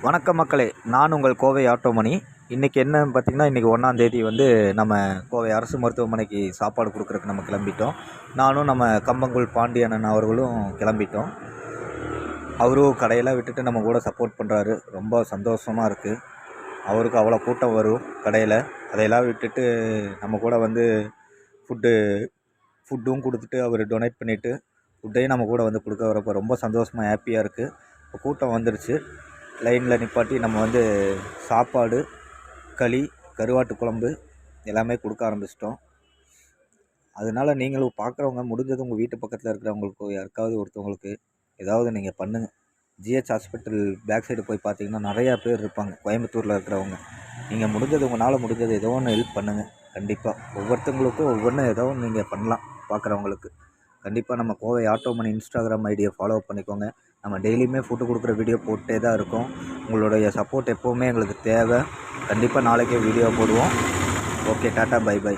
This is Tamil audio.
வணக்கம் மக்களே, நான் உங்கள் கோவை ஆட்டோமணி. இன்றைக்கி என்னன்னு பார்த்திங்கன்னா, இன்றைக்கி 1ஆம் தேதி நம்ம கோவை அரசு மருத்துவமனைக்கு சாப்பாடு கொடுக்குறக்கு நம்ம கிளம்பிட்டோம். நானும் நம்ம கம்பங்கூழ் பாண்டியண்ணன் அவர்களும் கிளம்பிட்டோம். அவரும் கடையெல்லாம் விட்டுட்டு நம்ம கூட சப்போர்ட் பண்ணுறாரு. ரொம்ப சந்தோஷமாக இருக்குது. அவருக்கு அவ்வளோ கூட்டம் வரும் கடையில். அதையெல்லாம் விட்டுட்டு நம்ம கூட ஃபுட்டும் கொடுத்துட்டு அவர் டொனேட் பண்ணிவிட்டு ஃபுட்டையும் நம்ம கூட கொடுக்க வரப்போ ரொம்ப சந்தோஷமாக ஹாப்பியாக இருக்குது. இப்போ கூட்டம் வந்துடுச்சு. லைனில் நிப்பாட்டி நம்ம சாப்பாடு, களி, கருவாட்டு குழம்பு எல்லாமே கொடுக்க ஆரம்பிச்சிட்டோம். அதனால் நீங்களும் பார்க்குறவங்க முடிஞ்சது உங்கள் வீட்டு பக்கத்தில் இருக்கிறவங்களுக்கு யாருக்காவது ஒருத்தவங்களுக்கு ஏதாவது நீங்கள் பண்ணுங்கள். ஜிஹெச் ஹாஸ்பிட்டல் பேக் சைடு போய் பார்த்தீங்கன்னா நிறையா பேர் இருப்பாங்க கோயம்புத்தூரில் இருக்கிறவங்க. நீங்கள் உங்களால் முடிஞ்சது ஏதோ ஒன்று ஹெல்ப் பண்ணுங்கள். கண்டிப்பாக ஒவ்வொருத்தவங்களுக்கும் ஒவ்வொன்றும் ஏதோ ஒன்று நீங்கள் பண்ணலாம். பார்க்குறவங்களுக்கு கண்டிப்பாக நம்ம கோவை ஆட்டோமணி இன்ஸ்டாகிராம் ஐடியை ஃபாலோ பண்ணிக்கோங்க. நம்ம டெய்லியுமே ஃபுட்டு கொடுக்குற வீடியோ போட்டே தான் இருக்கோம். உங்களுடைய சப்போர்ட் எப்போவுமே எங்களுக்கு தேவை. கண்டிப்பாக நாளைக்கே வீடியோ போடுவோம். Okay, tata, bye by.